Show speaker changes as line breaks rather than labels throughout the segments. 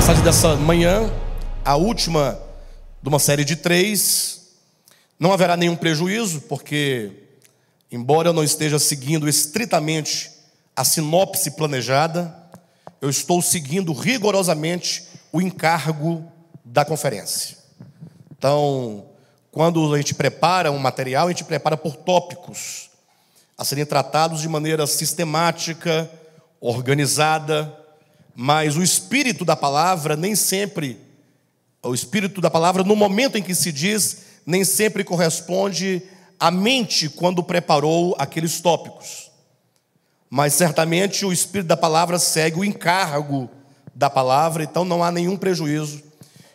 mensagem dessa manhã, a última de uma série de 3, não haverá nenhum prejuízo, porque, embora eu não esteja seguindo estritamente a sinopse planejada, eu estou seguindo rigorosamente o encargo da conferência. Então, quando a gente prepara um material, a gente prepara por tópicos, a serem tratados de maneira sistemática, organizada, mas o espírito da palavra nem sempre, o espírito da palavra no momento em que se diz, nem sempre corresponde à mente quando preparou aqueles tópicos. Mas certamente o espírito da palavra segue o encargo da palavra, então não há nenhum prejuízo.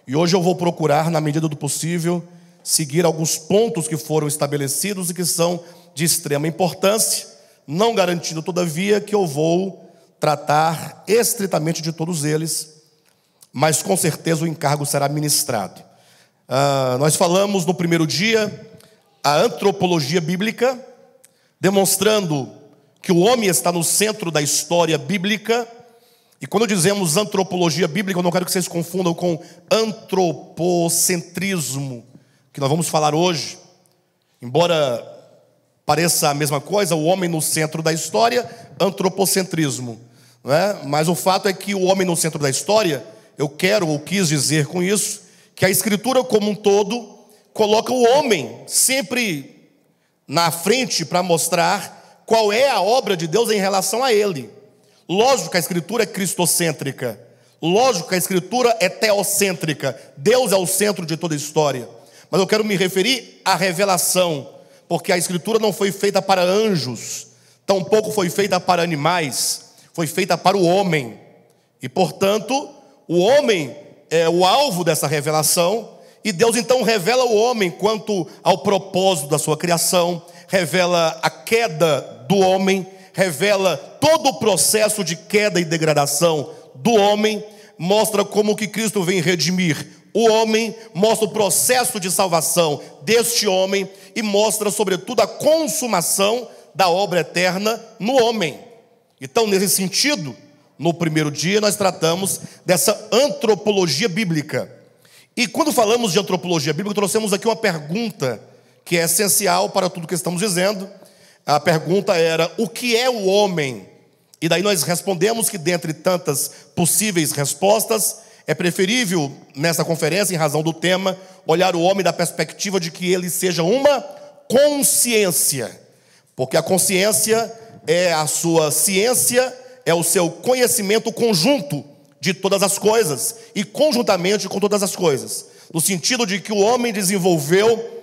E hoje eu vou procurar, na medida do possível, seguir alguns pontos que foram estabelecidos e que são de extrema importância, não garantindo, todavia, que eu vou tratar estritamente de todos eles, mas com certeza o encargo será ministrado. Nós falamos no primeiro dia a antropologia bíblica, demonstrando que o homem está no centro da história bíblica. E quando dizemos antropologia bíblica, eu não quero que vocês confundam com antropocentrismo, que nós vamos falar hoje. Embora pareça a mesma coisa, o homem no centro da história, antropocentrismo, não é? Mas o fato é que o homem no centro da história, eu quero ou quis dizer com isso, que a Escritura como um todo coloca o homem sempre na frente para mostrar qual é a obra de Deus em relação a ele. Lógico que a Escritura é cristocêntrica, lógico que a Escritura é teocêntrica, Deus é o centro de toda a história. Mas eu quero me referir à revelação, porque a Escritura não foi feita para anjos, tampouco foi feita para animais, foi feita para o homem. E, portanto, o homem é o alvo dessa revelação, e Deus então revela o homem quanto ao propósito da sua criação, revela a queda do homem, revela todo o processo de queda e degradação do homem, mostra como que Cristo vem redimir o homem, mostra o processo de salvação deste homem e mostra, sobretudo, a consumação da obra eterna no homem. Então, nesse sentido, no primeiro dia nós tratamos dessa antropologia bíblica. E quando falamos de antropologia bíblica, trouxemos aqui uma pergunta que é essencial para tudo que estamos dizendo. A pergunta era: o que é o homem? E daí nós respondemos que, dentre tantas possíveis respostas, é preferível, nessa conferência, em razão do tema, olhar o homem da perspectiva de que ele seja uma consciência. Porque a consciência é a sua ciência, é o seu conhecimento conjunto de todas as coisas, e conjuntamente com todas as coisas. No sentido de que o homem desenvolveu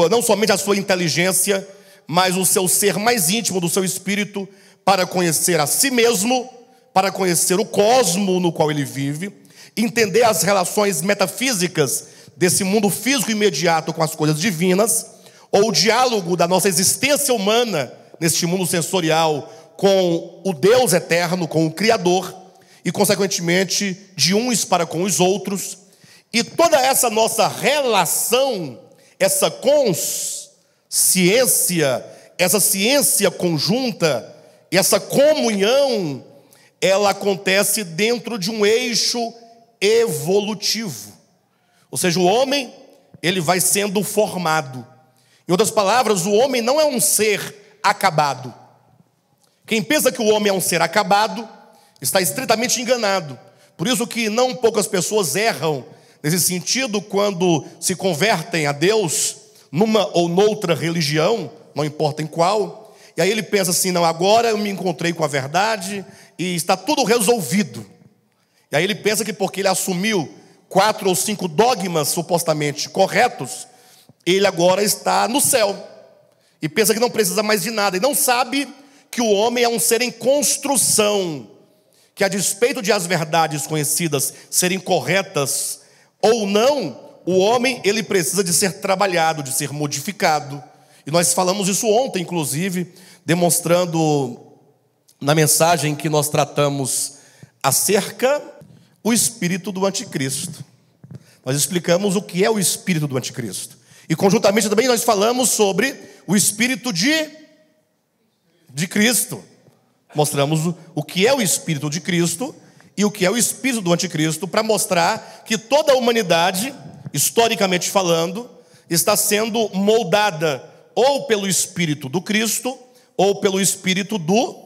não somente a sua inteligência, mas o seu ser mais íntimo do seu espírito, para conhecer a si mesmo, para conhecer o cosmo no qual ele vive, entender as relações metafísicas desse mundo físico imediato com as coisas divinas, ou o diálogo da nossa existência humana neste mundo sensorial com o Deus eterno, com o Criador, e consequentemente de uns para com os outros. E toda essa nossa relação, essa consciência, essa ciência conjunta, essa comunhão, ela acontece dentro de um eixo evolutivo. Ou seja, o homem, ele vai sendo formado. Em outras palavras, o homem não é um ser acabado. Quem pensa que o homem é um ser acabado, está estritamente enganado. Por isso que não poucas pessoas erram nesse sentido quando se convertem a Deus numa ou noutra religião, não importa em qual, e aí ele pensa assim: não, agora eu me encontrei com a verdade e está tudo resolvido. E aí ele pensa que porque ele assumiu 4 ou 5 dogmas supostamente corretos, ele agora está no céu, e pensa que não precisa mais de nada, e não sabe que o homem é um ser em construção, que a despeito de as verdades conhecidas serem corretas ou não, o homem, ele precisa de ser trabalhado, de ser modificado. E nós falamos isso ontem, inclusive, demonstrando na mensagem que nós tratamos acerca do espírito do anticristo. Nós explicamos o que é o espírito do anticristo. E conjuntamente também nós falamos sobre o espírito de Cristo. Mostramos o que é o espírito de Cristo e o que é o espírito do anticristo, para mostrar que toda a humanidade, historicamente falando, está sendo moldada ou pelo espírito do Cristo ou pelo espírito do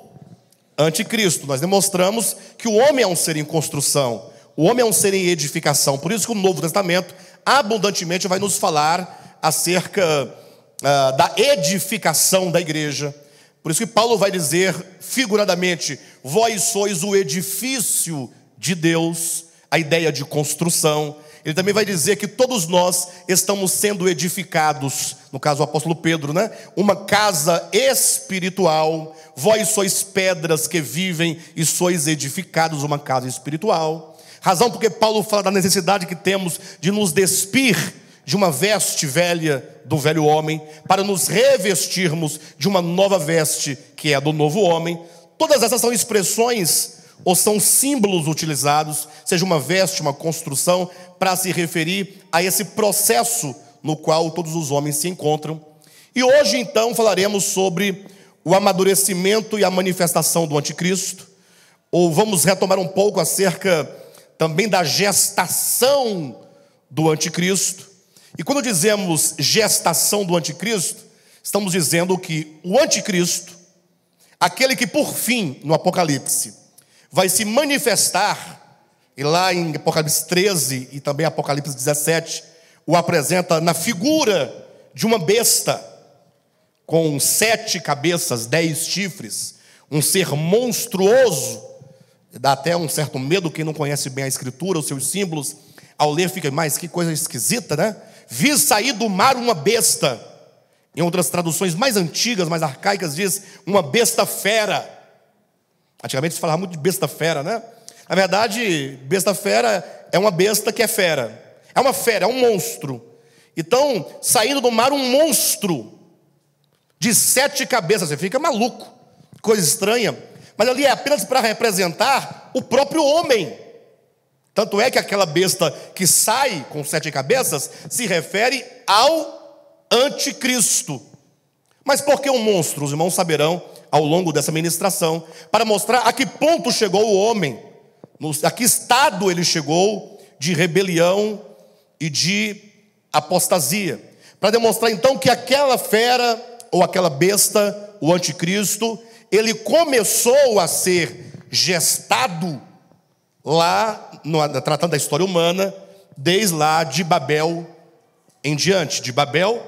anticristo. Nós demonstramos que o homem é um ser em construção, o homem é um ser em edificação. Por isso que o Novo Testamento abundantemente vai nos falar acerca da edificação da igreja. Por isso que Paulo vai dizer figuradamente: vós sois o edifício de Deus, a ideia de construção. Ele também vai dizer que todos nós estamos sendo edificados, no caso o apóstolo Pedro, né? Uma casa espiritual. Vós sois pedras que vivem e sois edificados, uma casa espiritual. Razão porque Paulo fala da necessidade que temos de nos despir de uma veste velha do velho homem, para nos revestirmos de uma nova veste, que é a do novo homem. Todas essas são expressões ou são símbolos utilizados, seja uma veste, uma construção, para se referir a esse processo no qual todos os homens se encontram. E hoje então falaremos sobre o amadurecimento e a manifestação do anticristo, ou vamos retomar um pouco acerca também da gestação do anticristo. E quando dizemos gestação do anticristo, estamos dizendo que o anticristo, aquele que por fim, no Apocalipse, vai se manifestar, e lá em Apocalipse 13 e também Apocalipse 17, o apresenta na figura de uma besta, com 7 cabeças, 10 chifres, um ser monstruoso. Dá até um certo medo quem não conhece bem a escritura, os seus símbolos, ao ler fica, mas que coisa esquisita, né? Vi sair do mar uma besta. Em outras traduções mais antigas, mais arcaicas, diz uma besta fera. Antigamente se falava muito de besta fera, né? Na verdade, besta fera é uma besta que é fera. É uma fera, é um monstro. Então, saindo do mar um monstro de 7 cabeças. Você fica maluco, coisa estranha. Mas ali é apenas para representar o próprio homem. Tanto é que aquela besta que sai com 7 cabeças se refere ao anticristo. Mas por que um monstro? Os irmãos saberão ao longo dessa ministração, para mostrar a que ponto chegou o homem, a que estado ele chegou de rebelião e de apostasia. Para demonstrar então que aquela fera ou aquela besta, o anticristo, ele começou a ser gestado lá, tratando da história humana, desde lá de Babel em diante, de Babel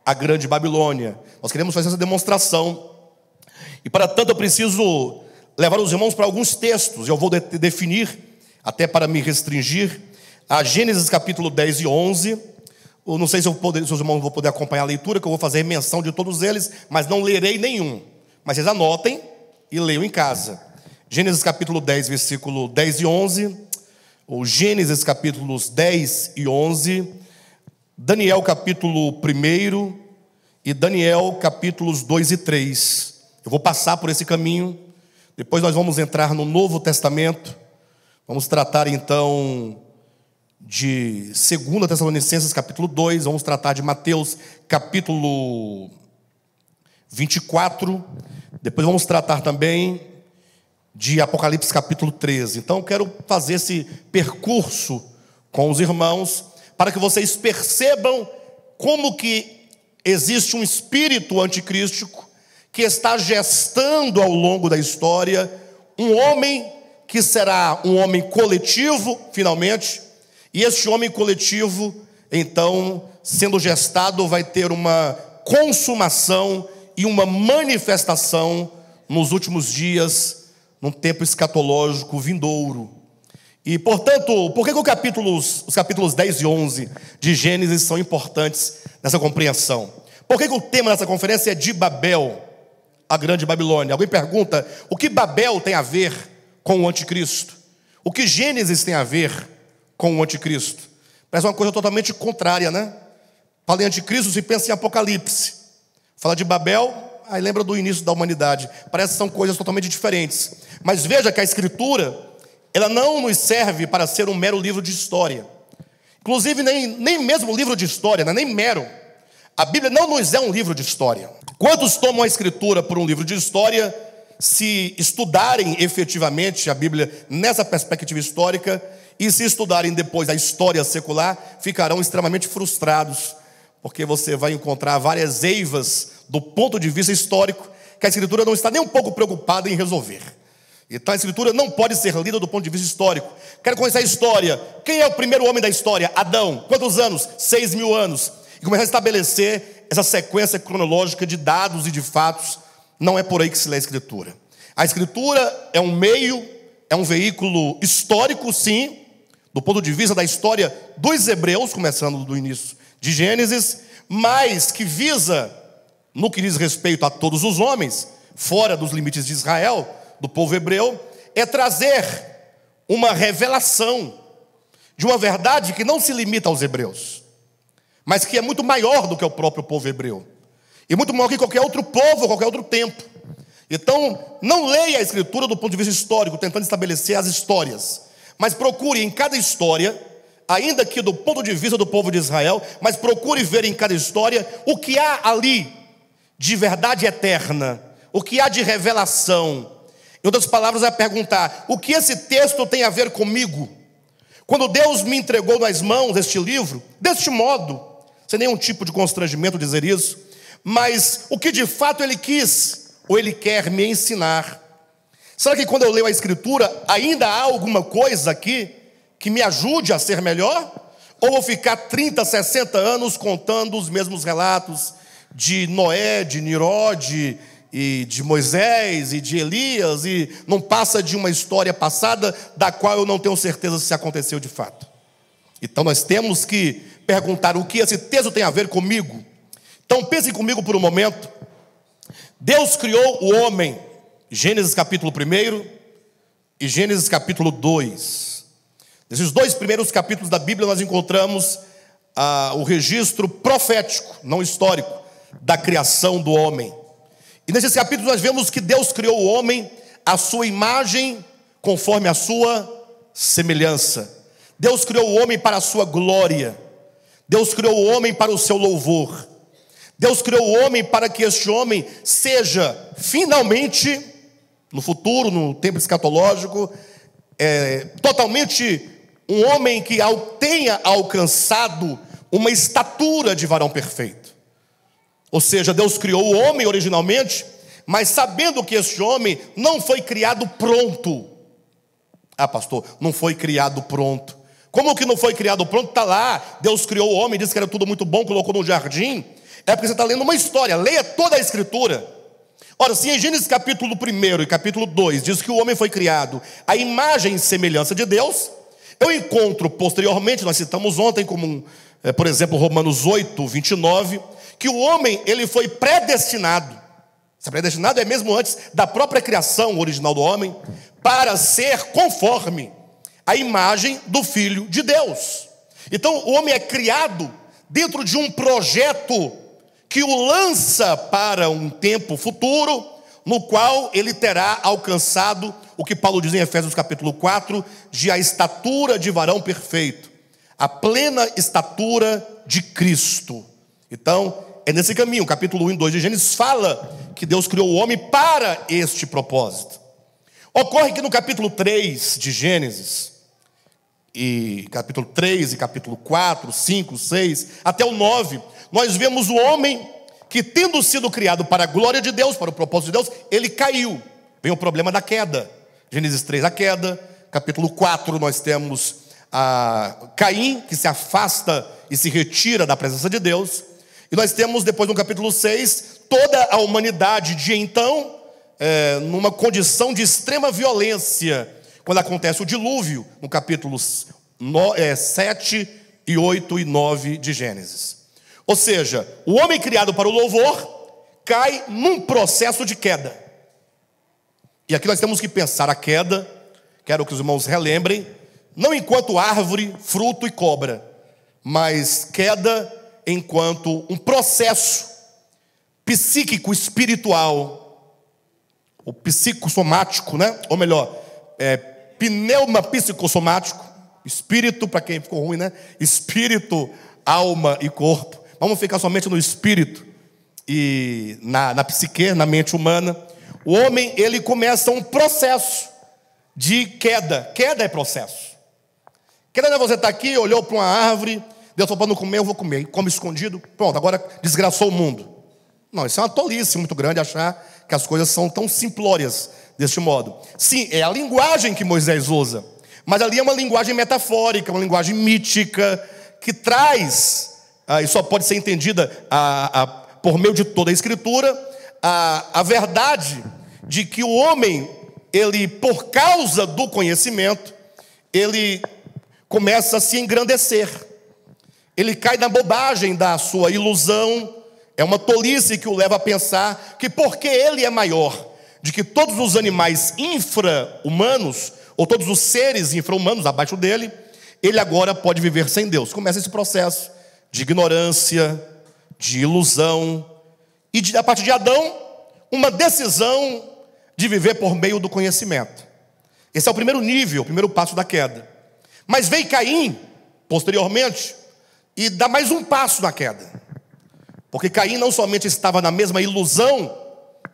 a Grande Babilônia. Nós queremos fazer essa demonstração, e para tanto eu preciso levar os irmãos para alguns textos. Eu vou definir, até para me restringir, a Gênesis capítulo 10 e 11. Eu não sei se os irmãos vão poder acompanhar a leitura, que eu vou fazer menção de todos eles, mas não lerei nenhum. Mas vocês anotem e leiam em casa. Gênesis capítulo 10, versículo 10 e 11, ou Gênesis capítulos 10 e 11, Daniel capítulo 1 e Daniel capítulos 2 e 3. Eu vou passar por esse caminho, depois nós vamos entrar no Novo Testamento, vamos tratar então de 2 Tessalonicenses capítulo 2, vamos tratar de Mateus capítulo 24, depois vamos tratar também de Apocalipse capítulo 13. Então eu quero fazer esse percurso com os irmãos, para que vocês percebam como que existe um espírito anticrístico que está gestando ao longo da história um homem que será um homem coletivo, finalmente, e este homem coletivo, então, sendo gestado, vai ter uma consumação e uma manifestação nos últimos dias, num tempo escatológico vindouro. E, portanto, por que os capítulos 10 e 11 de Gênesis são importantes nessa compreensão? Por que o tema dessa conferência é de Babel, a Grande Babilônia? Alguém pergunta, o que Babel tem a ver com o anticristo? O que Gênesis tem a ver com o anticristo? Parece uma coisa totalmente contrária, né? Fala em anticristo, se pensa em Apocalipse. Fala de Babel, aí lembra do início da humanidade. Parece que são coisas totalmente diferentes. Mas veja que a Escritura, ela não nos serve para ser um mero livro de história. Inclusive, nem mesmo livro de história, não é nem mero. A Bíblia não nos é um livro de história. Quantos tomam a Escritura por um livro de história se estudarem efetivamente a Bíblia nessa perspectiva histórica e se estudarem depois a história secular, ficarão extremamente frustrados, porque você vai encontrar várias eivas do ponto de vista histórico que a Escritura não está nem um pouco preocupada em resolver. Então a Escritura não pode ser lida do ponto de vista histórico. Quero conhecer a história. Quem é o primeiro homem da história? Adão. Quantos anos? 6.000 anos. E começar a estabelecer essa sequência cronológica de dados e de fatos. Não é por aí que se lê a Escritura. A Escritura é um meio, é um veículo histórico, sim, do ponto de vista da história dos hebreus, começando do início de Gênesis, mas que visa, no que diz respeito a todos os homens, fora dos limites de Israel, do povo hebreu, é trazer uma revelação de uma verdade que não se limita aos hebreus, mas que é muito maior do que o próprio povo hebreu, e muito maior que qualquer outro povo, ou qualquer outro tempo. Então, não leia a Escritura do ponto de vista histórico, tentando estabelecer as histórias, mas procure em cada história, ainda que do ponto de vista do povo de Israel, mas procure ver em cada história o que há ali de verdade eterna, o que há de revelação. Em outras palavras, é perguntar: o que esse texto tem a ver comigo? Quando Deus me entregou nas mãos este livro, deste modo, sem nenhum tipo de constrangimento dizer isso, mas o que de fato Ele quis, ou Ele quer me ensinar? Será que quando eu leio a Escritura, ainda há alguma coisa aqui que me ajude a ser melhor? Ou vou ficar 30, 60 anos contando os mesmos relatos de Noé, de Nirode, e de Moisés e de Elias, e não passa de uma história passada da qual eu não tenho certeza se aconteceu de fato? Então nós temos que perguntar o que esse texto tem a ver comigo. Então pensem comigo por um momento. Deus criou o homem, Gênesis capítulo 1 e Gênesis capítulo 2. Nesses dois primeiros capítulos da Bíblia nós encontramos o registro profético, não histórico, da criação do homem. E nesses capítulos nós vemos que Deus criou o homem à sua imagem, conforme a sua semelhança. Deus criou o homem para a sua glória. Deus criou o homem para o seu louvor. Deus criou o homem para que este homem seja finalmente, no futuro, no tempo escatológico, totalmente um homem que tenha alcançado uma estatura de varão perfeito. Ou seja, Deus criou o homem originalmente, mas sabendo que este homem não foi criado pronto. Ah, pastor, não foi criado pronto. Como que não foi criado pronto? Está lá, Deus criou o homem, disse que era tudo muito bom, colocou no jardim. É porque você está lendo uma história, leia toda a Escritura. Ora, se em Gênesis capítulo 1 e capítulo 2 diz que o homem foi criado à imagem e semelhança de Deus, eu encontro posteriormente, nós citamos ontem, como por exemplo, Romanos 8, 29, que o homem ele foi predestinado. Esse predestinado é mesmo antes da própria criação original do homem, para ser conforme a imagem do Filho de Deus. Então o homem é criado dentro de um projeto que o lança para um tempo futuro, no qual ele terá alcançado o que Paulo diz em Efésios capítulo 4, de a estatura de varão perfeito, a plena estatura de Cristo. Então, é nesse caminho. O capítulo 1 e 2 de Gênesis fala que Deus criou o homem para este propósito. Ocorre que no capítulo 3 de Gênesis, e capítulo 3 e capítulo 4, 5, 6, até o 9, nós vemos o homem que, tendo sido criado para a glória de Deus, para o propósito de Deus, ele caiu. Vem o problema da queda. Gênesis 3, a queda. Capítulo 4, nós temos Caim, que se afasta e se retira da presença de Deus. E nós temos depois no capítulo 6, toda a humanidade de então, numa condição de extrema violência, quando acontece o dilúvio, no capítulos 7 e 8 e 9 de Gênesis. Ou seja, o homem criado para o louvor cai num processo de queda. E aqui nós temos que pensar a queda, quero que os irmãos relembrem, não enquanto árvore, fruto e cobra, mas queda enquanto um processo psíquico, espiritual, ou psicossomático, né? Ou melhor, pneuma psicossomático, espírito, para quem ficou ruim, né? Espírito, alma e corpo. Vamos ficar somente no espírito e na psique, na mente humana. o homem, ele começa um processo de queda. Queda é processo. Queda não é você estar aqui, olhou para uma árvore, Deus falou para não comer, eu vou comer, e come escondido, pronto, agora desgraçou o mundo. Não, isso é uma tolice muito grande achar que as coisas são tão simplórias deste modo. Sim, é a linguagem que Moisés usa, mas ali é uma linguagem metafórica, uma linguagem mítica, que traz, e só pode ser entendida por meio de toda a Escritura, a verdade de que o homem, ele, por causa do conhecimento, ele começa a se engrandecer. Ele cai na bobagem da sua ilusão. É uma tolice que o leva a pensar que porque ele é maior, de que todos os animais infra-humanos, ou todos os seres infra-humanos abaixo dele, ele agora pode viver sem Deus. Começa esse processo de ignorância, de ilusão, e a partir de Adão, uma decisão de viver por meio do conhecimento. Esse é o primeiro nível, o primeiro passo da queda. Mas veio Caim, posteriormente, e dá mais um passo na queda. Porque Caim não somente estava na mesma ilusão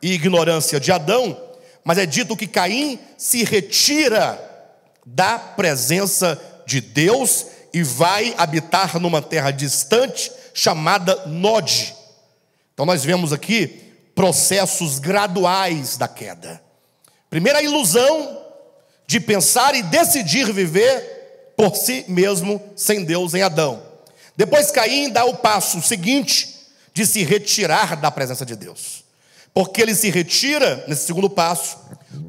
e ignorância de Adão, mas é dito que Caim se retira da presença de Deus e vai habitar numa terra distante chamada Nod. Então nós vemos aqui processos graduais da queda. Primeiro, a ilusão de pensar e decidir viver por si mesmo, sem Deus, em Adão. Depois Caim dá o passo seguinte de se retirar da presença de Deus. Porque ele se retira, nesse segundo passo,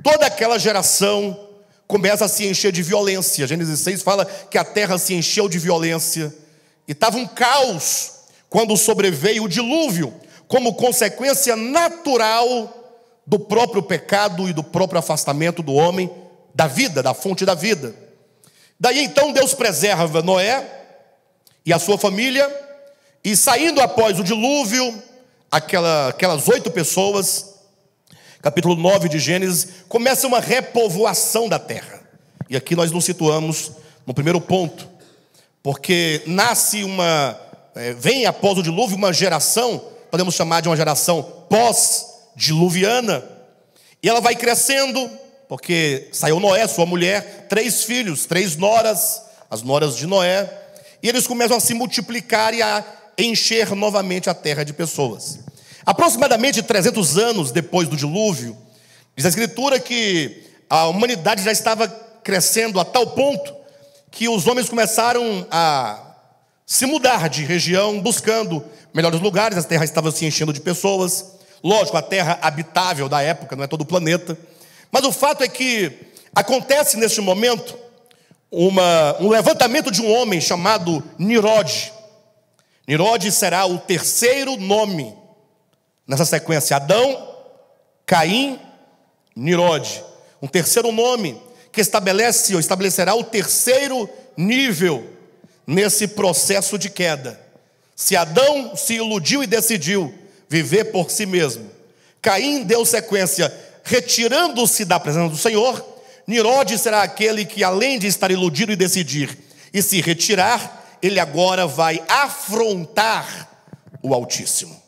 toda aquela geração começa a se encher de violência. Gênesis 6 fala que a terra se encheu de violência. E estava um caos quando sobreveio o dilúvio, como consequência natural do próprio pecado e do próprio afastamento do homem da vida, da fonte da vida. Daí então Deus preserva Noé e a sua família, e saindo após o dilúvio, aquelas 8 pessoas, capítulo 9 de Gênesis, começa uma repovoação da terra. E aqui nós nos situamos no primeiro ponto, porque vem após o dilúvio uma geração, podemos chamar de uma geração pós-diluviana, e ela vai crescendo, porque saiu Noé, sua mulher, 3 filhos, 3 noras, as noras de Noé, e eles começam a se multiplicar e a encher novamente a terra de pessoas. Aproximadamente 300 anos depois do dilúvio, diz a Escritura que a humanidade já estava crescendo a tal ponto que os homens começaram a se mudar de região, buscando melhores lugares. A terra estava se enchendo de pessoas. Lógico, a terra habitável da época, não é todo o planeta. Mas o fato é que acontece neste momento um levantamento de um homem chamado Nirod. Nirod será o terceiro nome nessa sequência: Adão, Caim, Nirod. Um terceiro nome que estabelecerá o terceiro nível nesse processo de queda. Se Adão se iludiu e decidiu viver por si mesmo, Caim deu sequência retirando-se da presença do Senhor, Nirod será aquele que, além de estar iludido e decidir e se retirar, ele agora vai afrontar o Altíssimo.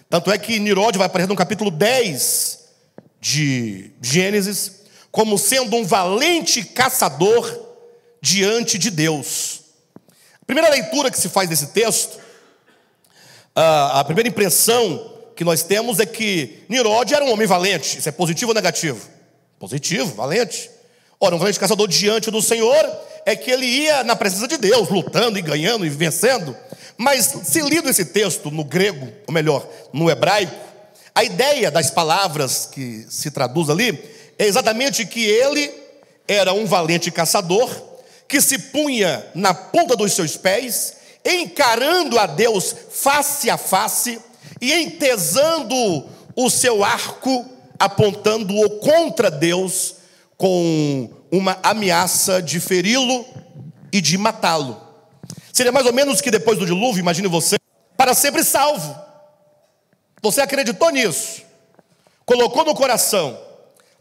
Tanto é que Nirod vai aparecer no capítulo 10 de Gênesis como sendo um valente caçador diante de Deus. A primeira leitura que se faz desse texto, a primeira impressão que nós temos é que Nirod era um homem valente. Isso é positivo ou negativo? Positivo, valente. Ora, um valente caçador diante do Senhor é que ele ia na presença de Deus, lutando e ganhando e vencendo. Mas se lido esse texto no grego, ou melhor, no hebraico, a ideia das palavras que se traduz ali é exatamente que ele era um valente caçador que se punha na ponta dos seus pés, encarando a Deus face a face e entesando o seu arco, apontando-o contra Deus, com uma ameaça de feri-lo e de matá-lo. Seria mais ou menos que depois do dilúvio, imagine você, para sempre salvo. Você acreditou nisso, colocou no coração,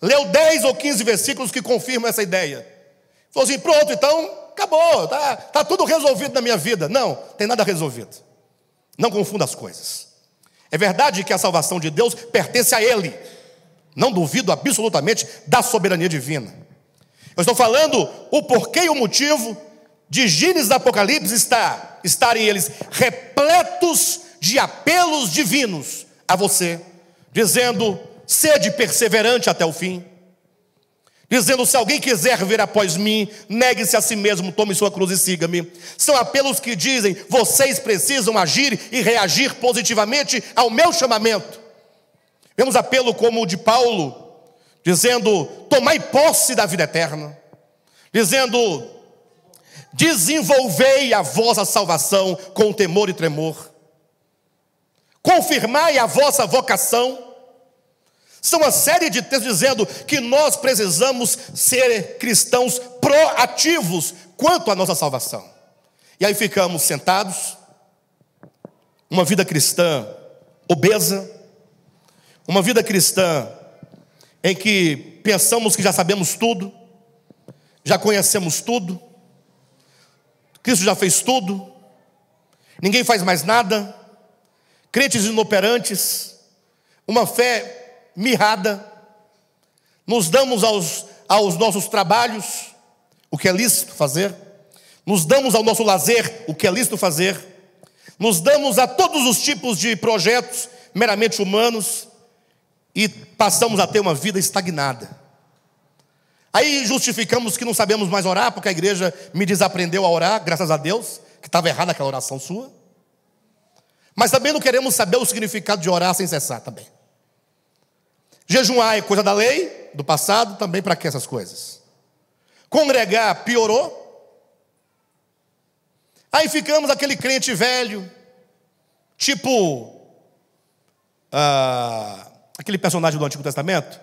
leu 10 ou 15 versículos que confirmam essa ideia. Falou assim: pronto, então acabou, tá tudo resolvido na minha vida. Não, tem nada resolvido. Não confunda as coisas. É verdade que a salvação de Deus pertence a Ele, Não duvido absolutamente da soberania divina. Eu estou falando o porquê e o motivo de Gênesis e Apocalipse estarem eles repletos de apelos divinos a você, dizendo: sede perseverante até o fim. Dizendo: se alguém quiser vir após mim, negue-se a si mesmo, tome sua cruz e siga-me. São apelos que dizem: vocês precisam agir e reagir positivamente ao meu chamamento. Vemos apelo como o de Paulo, dizendo: tomai posse da vida eterna. Dizendo: desenvolvei a vossa salvação com temor e tremor. Confirmai a vossa vocação. São uma série de textos dizendo que nós precisamos ser cristãos proativos quanto à nossa salvação. E aí ficamos sentados, uma vida cristã obesa, uma vida cristã em que pensamos que já sabemos tudo, já conhecemos tudo, Cristo já fez tudo, ninguém faz mais nada, crentes inoperantes, uma fé mirrada, nos damos aos nossos trabalhos, o que é lícito fazer, nos damos ao nosso lazer, o que é lícito fazer, nos damos a todos os tipos de projetos meramente humanos e passamos a ter uma vida estagnada. Aí justificamos que não sabemos mais orar, porque a igreja me desaprendeu a orar, graças a Deus, que estava errada aquela oração sua. Mas também não queremos saber o significado de orar sem cessar também. Jejuar é coisa da lei, do passado, também para que essas coisas? Congregar piorou. Aí ficamos aquele crente velho, tipo aquele personagem do Antigo Testamento,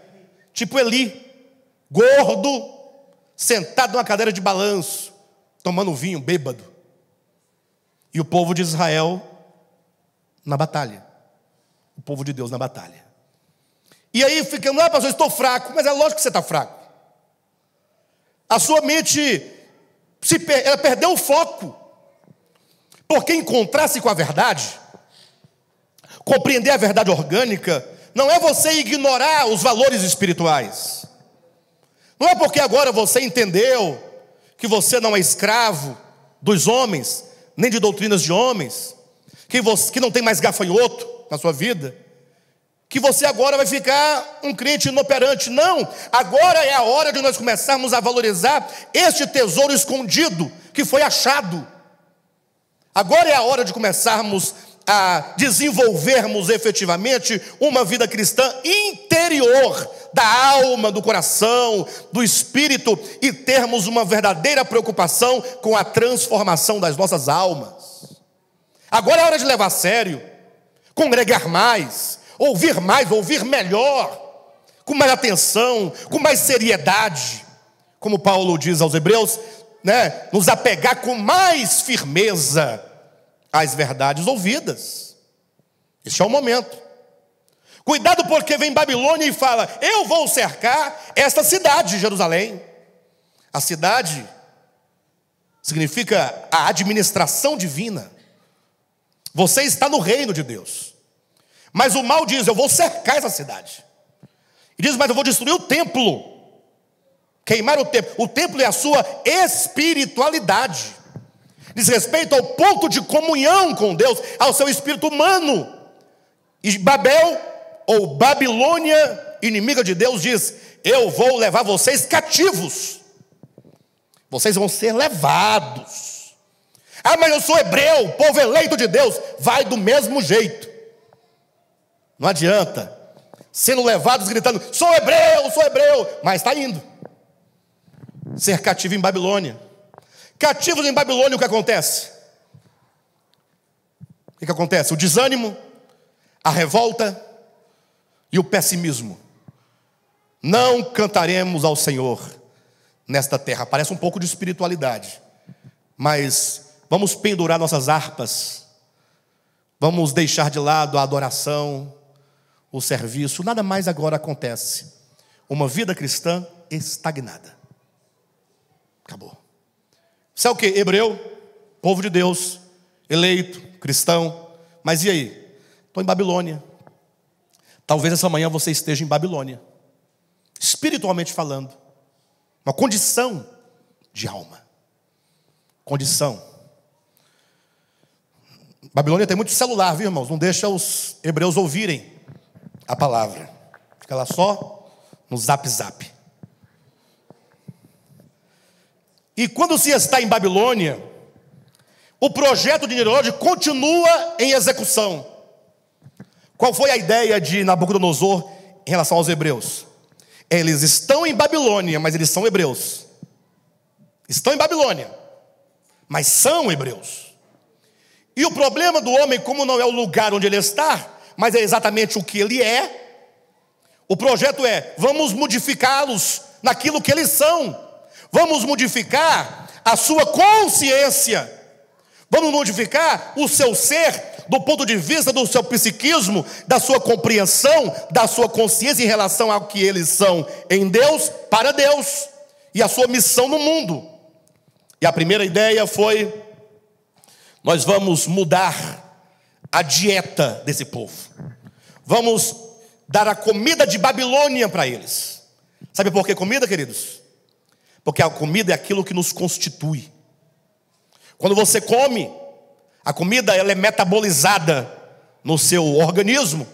tipo Eli, gordo, sentado numa cadeira de balanço, tomando vinho, bêbado. E o povo de Israel na batalha. O povo de Deus na batalha. E aí ficamos: pastor, estou fraco. Mas é lógico que você está fraco. A sua mente, ela perdeu o foco. Porque encontrar-se com a verdade, compreender a verdade orgânica, não é você ignorar os valores espirituais. Não é porque agora você entendeu que você não é escravo dos homens, nem de doutrinas de homens, que não tem mais gafanhoto na sua vida, que você agora vai ficar um crente inoperante. Não, agora é a hora de nós começarmos a valorizar este tesouro escondido que foi achado. Agora é a hora de começarmos a desenvolvermos efetivamente uma vida cristã interior, da alma, do coração, do espírito, e termos uma verdadeira preocupação com a transformação das nossas almas. Agora é hora de levar a sério, congregar mais, ouvir melhor, com mais atenção, com mais seriedade, como Paulo diz aos Hebreus, nos apegar com mais firmeza às verdades ouvidas. Este é o momento. Cuidado, porque vem Babilônia e fala: eu vou cercar esta cidade de Jerusalém. A cidade significa a administração divina. Você está no reino de Deus. Mas o mal diz: eu vou cercar essa cidade. E diz: mas eu vou destruir o templo, queimar o templo. O templo é a sua espiritualidade, diz respeito ao ponto de comunhão com Deus, ao seu espírito humano. E Babel, ou Babilônia, inimiga de Deus, diz: eu vou levar vocês cativos, vocês vão ser levados. Mas eu sou hebreu, povo eleito de Deus. Vai do mesmo jeito. Não adianta sendo levados gritando: sou hebreu, mas está indo ser cativo em Babilônia. Cativos em Babilônia, o que acontece? O que acontece? O desânimo, a revolta e o pessimismo. Não cantaremos ao Senhor nesta terra. Parece um pouco de espiritualidade, mas vamos pendurar nossas harpas, vamos deixar de lado a adoração, o serviço. Nada mais agora acontece. Uma vida cristã estagnada. Acabou. Você é o quê? Hebreu, povo de Deus, eleito, cristão. Mas e aí? Estou em Babilônia. Talvez essa manhã você esteja em Babilônia. espiritualmente falando, uma condição de alma. Condição. Babilônia tem muito celular, viu, irmãos? Não deixa os hebreus ouvirem a palavra. Fica lá só no zap zap. E quando se está em Babilônia, o projeto de Nimrod continua em execução. Qual foi a ideia de Nabucodonosor em relação aos hebreus? Eles estão em Babilônia, mas eles são hebreus. Estão em Babilônia, mas são hebreus. E o problema do homem, como não é o lugar onde ele está, mas é exatamente o que ele é, o projeto é: vamos modificá-los naquilo que eles são. Vamos modificar a sua consciência. Vamos modificar o seu ser do ponto de vista do seu psiquismo, da sua compreensão, da sua consciência em relação ao que eles são em Deus, para Deus, e a sua missão no mundo. E a primeira ideia foi: nós vamos mudar a dieta desse povo. Vamos dar a comida de Babilônia para eles. Sabe por que comida, queridos? Porque a comida é aquilo que nos constitui. Quando você come, a comida ela é metabolizada no seu organismo,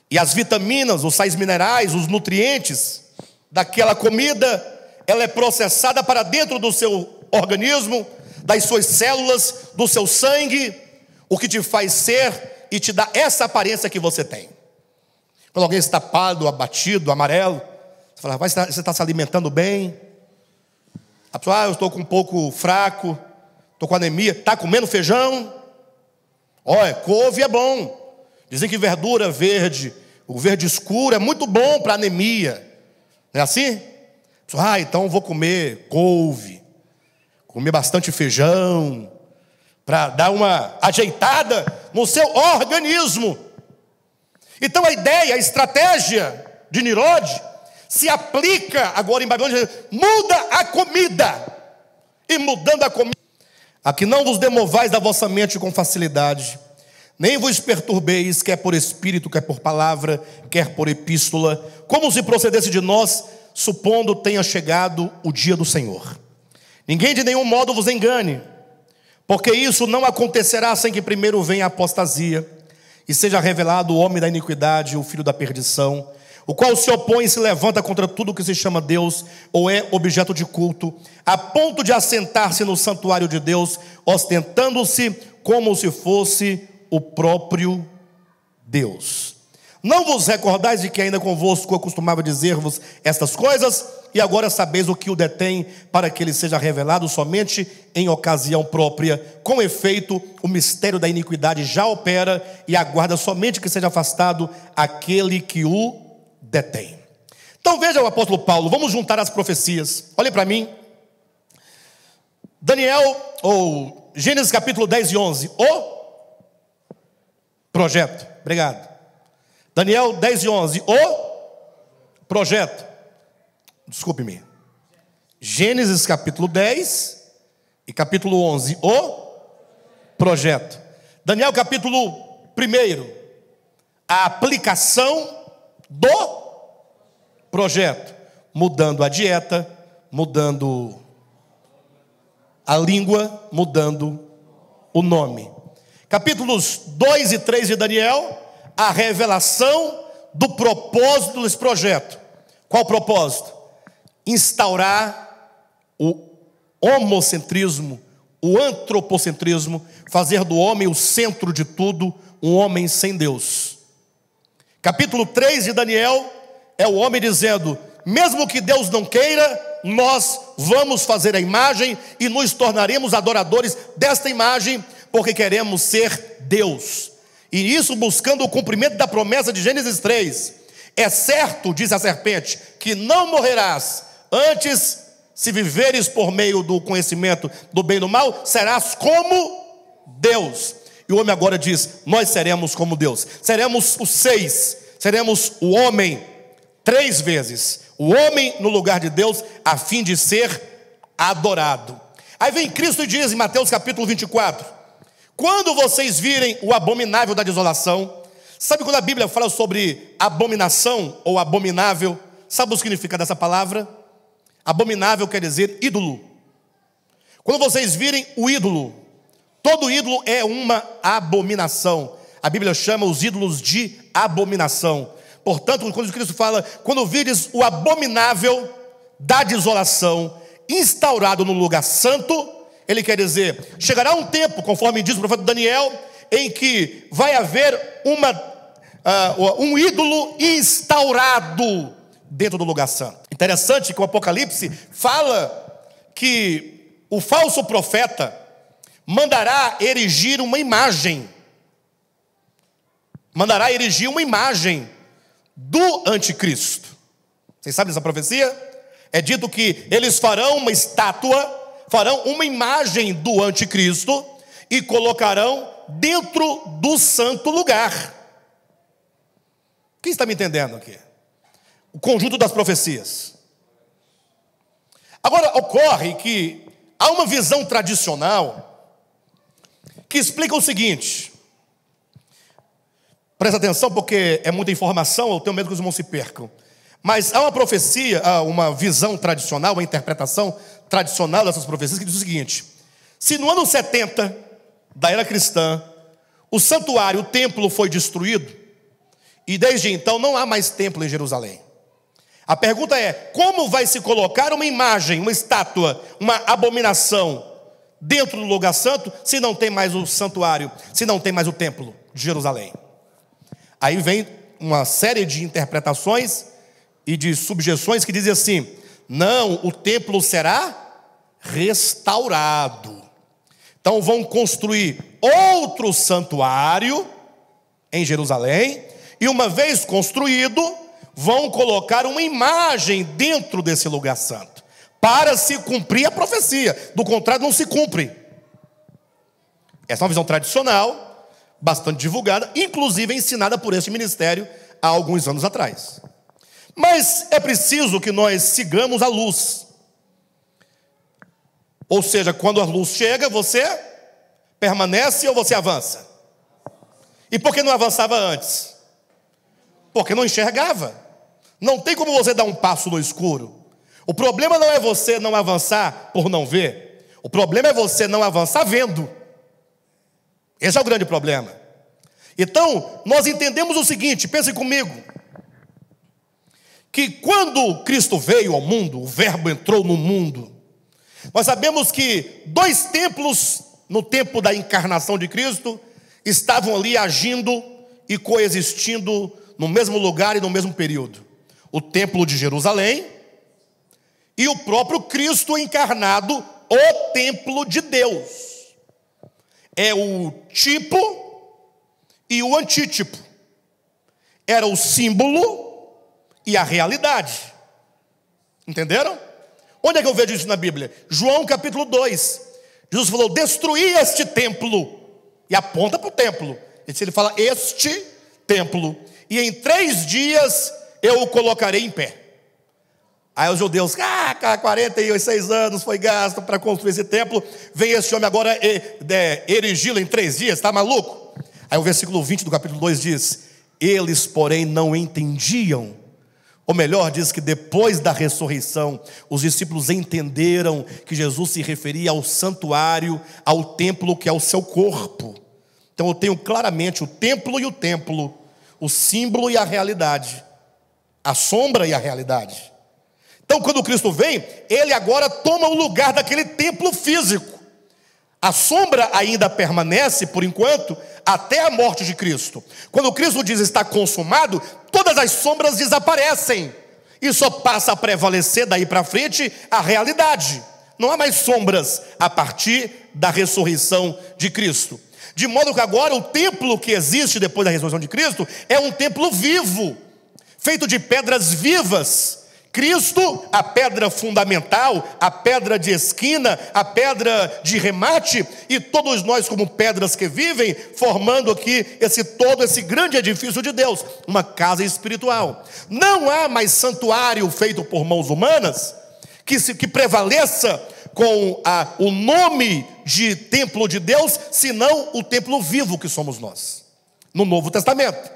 e as vitaminas, os sais minerais, os nutrientes daquela comida, ela é processada para dentro do seu organismo, das suas células, do seu sangue, o que te faz ser e te dá essa aparência que você tem. Quando alguém está pálido, abatido, amarelo, você fala: você está se alimentando bem? A pessoa: eu estou com um pouco fraco, estou com anemia. Está comendo feijão? Olha, couve é bom. Dizem que verdura verde, o verde escuro é muito bom para anemia. Não é assim? A pessoa: então vou comer couve, comer bastante feijão, para dar uma ajeitada no seu organismo. Então a ideia, a estratégia de Nimrod se aplica agora em Babilônia. Muda a comida. E mudando a comida: aqui não vos demovais da vossa mente com facilidade, nem vos perturbeis, quer por espírito, quer por palavra, quer por epístola, como se procedesse de nós, supondo tenha chegado o dia do Senhor. Ninguém de nenhum modo vos engane, porque isso não acontecerá sem que primeiro venha a apostasia, e seja revelado o homem da iniquidade, o filho da perdição, o qual se opõe e se levanta contra tudo que se chama Deus, ou é objeto de culto, a ponto de assentar-se no santuário de Deus, ostentando-se como se fosse o próprio Deus. Não vos recordais de que ainda convosco eu costumava dizer-vos estas coisas, e agora sabeis o que o detém, para que ele seja revelado somente em ocasião própria. Com efeito, o mistério da iniquidade já opera, e aguarda somente que seja afastado aquele que o detém. Então veja o apóstolo Paulo. Vamos juntar as profecias. Olhem para mim. Daniel, ou Gênesis capítulo 10 e 11. O projeto. Obrigado. Daniel 10 e 11. O projeto. Desculpe-me. Gênesis capítulo 10 e capítulo 11. O projeto. Daniel capítulo 1. A aplicação do projeto. Mudando a dieta, mudando a língua, mudando o nome. Capítulos 2 e 3 de Daniel, a revelação do propósito desse projeto. Qual o propósito? Instaurar o homocentrismo, o antropocentrismo, fazer do homem o centro de tudo, um homem sem Deus. Capítulo 3 de Daniel é o homem dizendo: mesmo que Deus não queira, nós vamos fazer a imagem e nos tornaremos adoradores desta imagem, porque queremos ser Deus. E isso buscando o cumprimento da promessa de Gênesis 3. É certo, diz a serpente, que não morrerás, antes, se viveres por meio do conhecimento do bem e do mal, serás como Deus. E o homem agora diz: nós seremos como Deus. Seremos os 6, seremos o homem 3 vezes. O homem no lugar de Deus, a fim de ser adorado. Aí vem Cristo e diz em Mateus capítulo 24: quando vocês virem o abominável da desolação. Sabe quando a Bíblia fala sobre abominação ou abominável? Sabe o significado dessa palavra? Abominável quer dizer ídolo. Quando vocês virem o ídolo, todo ídolo é uma abominação. A Bíblia chama os ídolos de abominação. Portanto, quando Cristo fala, quando vires o abominável da desolação instaurado no lugar santo, ele quer dizer, chegará um tempo, conforme diz o profeta Daniel, em que vai haver um ídolo instaurado dentro do lugar santo. Interessante que o Apocalipse fala que o falso profeta mandará erigir uma imagem. Mandará erigir uma imagem do anticristo. Vocês sabem dessa profecia? É dito que eles farão uma estátua, farão uma imagem do anticristo e colocarão dentro do santo lugar. Quem está me entendendo aqui? O conjunto das profecias. Agora, ocorre que há uma visão tradicional que explica o seguinte. Presta atenção porque é muita informação, eu tenho medo que os irmãos se percam. Mas há uma profecia, há uma visão tradicional, uma interpretação tradicional dessas profecias que diz o seguinte: se no ano 70 da era cristã, o santuário, o templo foi destruído, e desde então não há mais templo em Jerusalém. A pergunta é, como vai se colocar uma imagem, uma estátua, uma abominação dentro do lugar santo, se não tem mais o santuário, se não tem mais o templo de Jerusalém? Aí vem uma série de interpretações e de subjeções que dizem assim: não, o templo será restaurado. Então vão construir outro santuário em Jerusalém, e uma vez construído, vão colocar uma imagem dentro desse lugar santo, para se cumprir a profecia. Do contrário, não se cumpre. Essa é uma visão tradicional, bastante divulgada, inclusive ensinada por este ministério há alguns anos atrás. Mas é preciso que nós sigamos a luz. Ou seja, quando a luz chega, você permanece ou você avança? E por que não avançava antes? Porque não enxergava. Não tem como você dar um passo no escuro. O problema não é você não avançar por não ver. O problema é você não avançar vendo. Esse é o grande problema. Então, nós entendemos o seguinte, pense comigo, que quando Cristo veio ao mundo, o Verbo entrou no mundo, nós sabemos que dois templos, no tempo da encarnação de Cristo, estavam ali agindo e coexistindo no mesmo lugar e no mesmo período. O templo de Jerusalém e o próprio Cristo encarnado, o templo de Deus. É o tipo e o antítipo. Era o símbolo e a realidade. Entenderam? Onde é que eu vejo isso na Bíblia? João capítulo 2. Jesus falou, destruí este templo. E aponta para o templo. Ele fala, este templo. E em 3 dias eu o colocarei em pé. Aí os judeus, 46 anos foi gasto para construir esse templo. Vem esse homem agora erigi-lo em 3 dias, está maluco? Aí o versículo 20 do capítulo 2 diz, eles porém não entendiam. Ou melhor, diz que depois da ressurreição, os discípulos entenderam que Jesus se referia ao santuário, ao templo que é o seu corpo. Então eu tenho claramente o templo e o templo, o símbolo e a realidade, a sombra e a realidade. Então quando Cristo vem, ele agora toma o lugar daquele templo físico. A sombra ainda permanece, por enquanto, até a morte de Cristo. Quando Cristo diz está consumado, todas as sombras desaparecem. E só passa a prevalecer daí para frente a realidade. Não há mais sombras a partir da ressurreição de Cristo. De modo que agora o templo que existe depois da ressurreição de Cristo é um templo vivo, feito de pedras vivas. Cristo, a pedra fundamental, a pedra de esquina, a pedra de remate, e todos nós como pedras que vivem, formando aqui esse grande edifício de Deus, uma casa espiritual. Não há mais santuário feito por mãos humanas que prevaleça com o nome de templo de Deus, senão o templo vivo que somos nós, no Novo Testamento.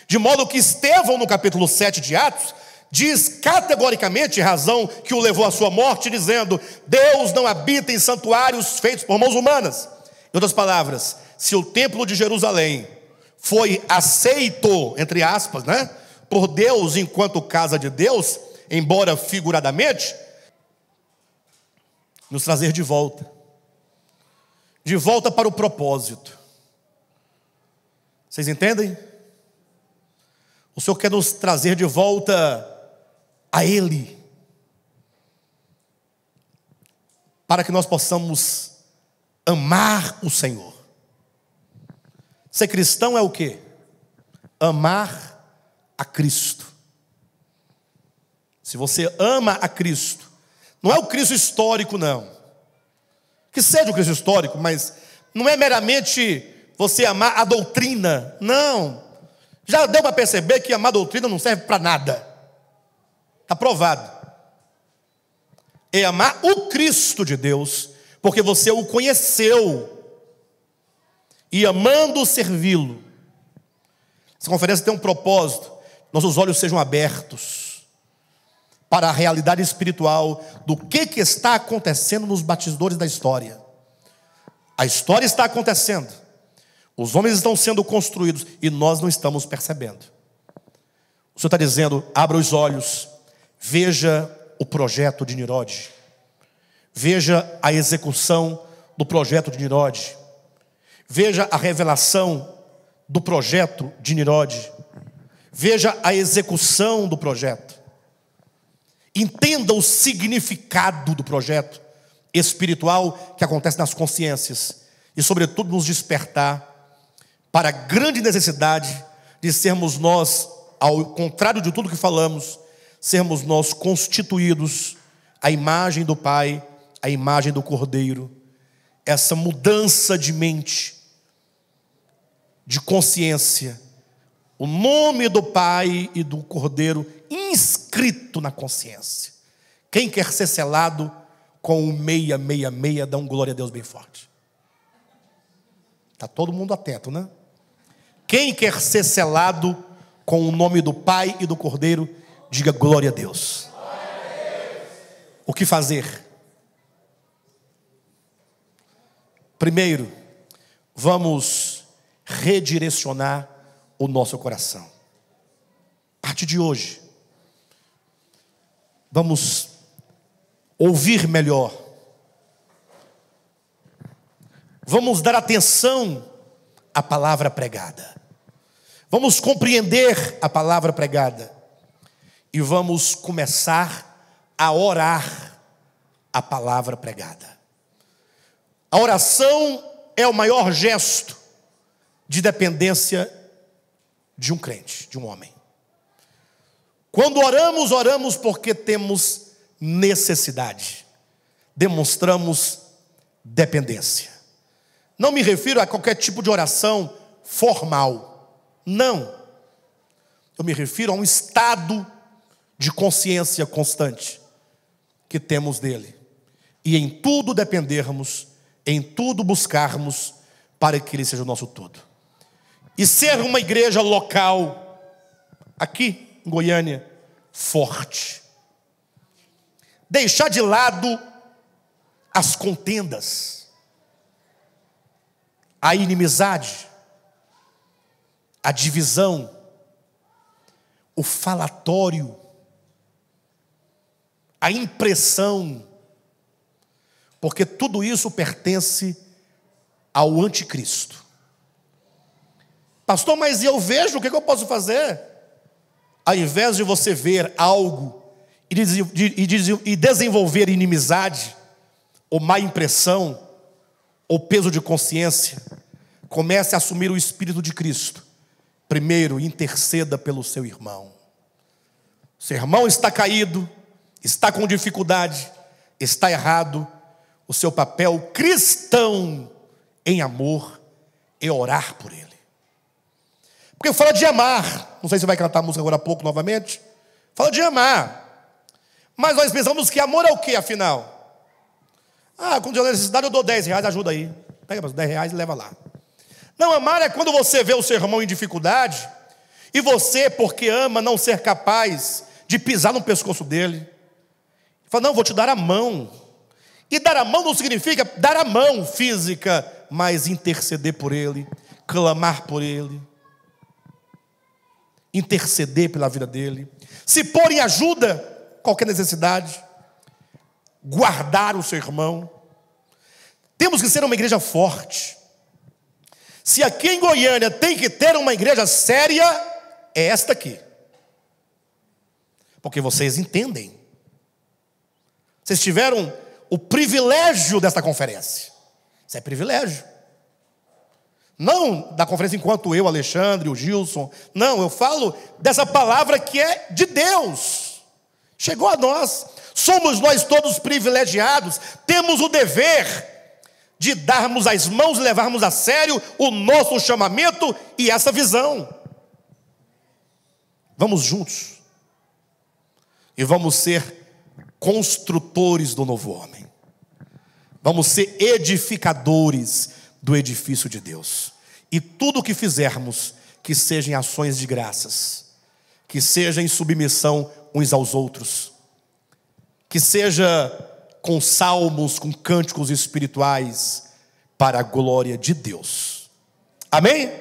De modo que Estevão, no capítulo 7 de Atos, diz categoricamente, razão que o levou à sua morte, dizendo: Deus não habita em santuários feitos por mãos humanas. Em outras palavras, se o templo de Jerusalém foi aceito, entre aspas, por Deus enquanto casa de Deus, embora figuradamente, nos trazer de volta para o propósito. Vocês entendem? O Senhor quer nos trazer de volta a Ele, para que nós possamos amar o Senhor. Ser cristão é o quê? Amar a Cristo. Se você ama a Cristo, não é o Cristo histórico, não. Que seja o Cristo histórico, mas não é meramente você amar a doutrina, não. Já deu para perceber que amar a doutrina não serve para nada. Está provado. É amar o Cristo de Deus, porque você o conheceu, e amando servi-lo. Essa conferência tem um propósito: nossos olhos sejam abertos para a realidade espiritual do que está acontecendo nos batizadores da história. A história está acontecendo, os homens estão sendo construídos e nós não estamos percebendo. O Senhor está dizendo: abra os olhos, veja o projeto de Nirode, veja a execução do projeto de Nirode, veja a revelação do projeto de Nirode, veja a execução do projeto, entenda o significado do projeto espiritual que acontece nas consciências e, sobretudo, nos despertar para a grande necessidade de sermos nós, ao contrário de tudo que falamos, sermos nós constituídos à imagem do Pai, à imagem do Cordeiro. Essa mudança de mente, de consciência, o nome do Pai e do Cordeiro inscrito na consciência. Quem quer ser selado com o 666, dá um glória a Deus bem forte. Está todo mundo atento, né? Quem quer ser selado com o nome do Pai e do Cordeiro, diga glória a Deus. O que fazer? Primeiro, vamos redirecionar o nosso coração. A partir de hoje, vamos ouvir melhor. Vamos dar atenção à palavra pregada. Vamos compreender a palavra pregada. E vamos começar a orar a palavra pregada. A oração é o maior gesto de dependência de um crente, de um homem. Quando oramos, oramos porque temos necessidade. Demonstramos dependência. Não me refiro a qualquer tipo de oração formal. Não. Eu me refiro a um estado de consciência constante que temos dele. E em tudo dependermos, em tudo buscarmos para que ele seja o nosso tudo. E ser uma igreja local, aqui em Goiânia, forte. Deixar de lado as contendas, a inimizade, a divisão, o falatório, a impressão, porque tudo isso pertence ao anticristo. Pastor, mas eu vejo, o que eu posso fazer? Ao invés de você ver algo e desenvolver inimizade, ou má impressão, ou peso de consciência, comece a assumir o Espírito de Cristo. Primeiro, interceda pelo seu irmão. Seu irmão está caído, está com dificuldade, está errado. O seu papel cristão em amor é orar por ele. Porque fala de amar. Não sei se vai cantar a música agora há pouco novamente. Fala de amar. Mas nós pensamos que amor é o quê, afinal? Quando eu necessidade eu dou R$10, ajuda aí. Pega R$10 e leva lá. Não, amar é quando você vê o seu irmão em dificuldade e você, porque ama, não ser capaz de pisar no pescoço dele. Fala, não, vou te dar a mão. E dar a mão não significa dar a mão física, mas interceder por ele, clamar por ele, interceder pela vida dele, se pôr em ajuda, qualquer necessidade, guardar o seu irmão. Temos que ser uma igreja forte. Se aqui em Goiânia tem que ter uma igreja séria, é esta aqui. Porque vocês entendem. Vocês tiveram o privilégio desta conferência. Isso é privilégio. Não da conferência enquanto eu, Alexandre, o Gilson. Não, eu falo dessa palavra que é de Deus. Chegou a nós. Somos nós todos privilegiados. Temos o dever de darmos as mãos e levarmos a sério o nosso chamamento e essa visão. Vamos juntos. E vamos ser construtores do novo homem. Vamos ser edificadores do edifício de Deus. E tudo o que fizermos, que seja em ações de graças, que seja em submissão uns aos outros, que seja com salmos, com cânticos espirituais, para a glória de Deus. Amém?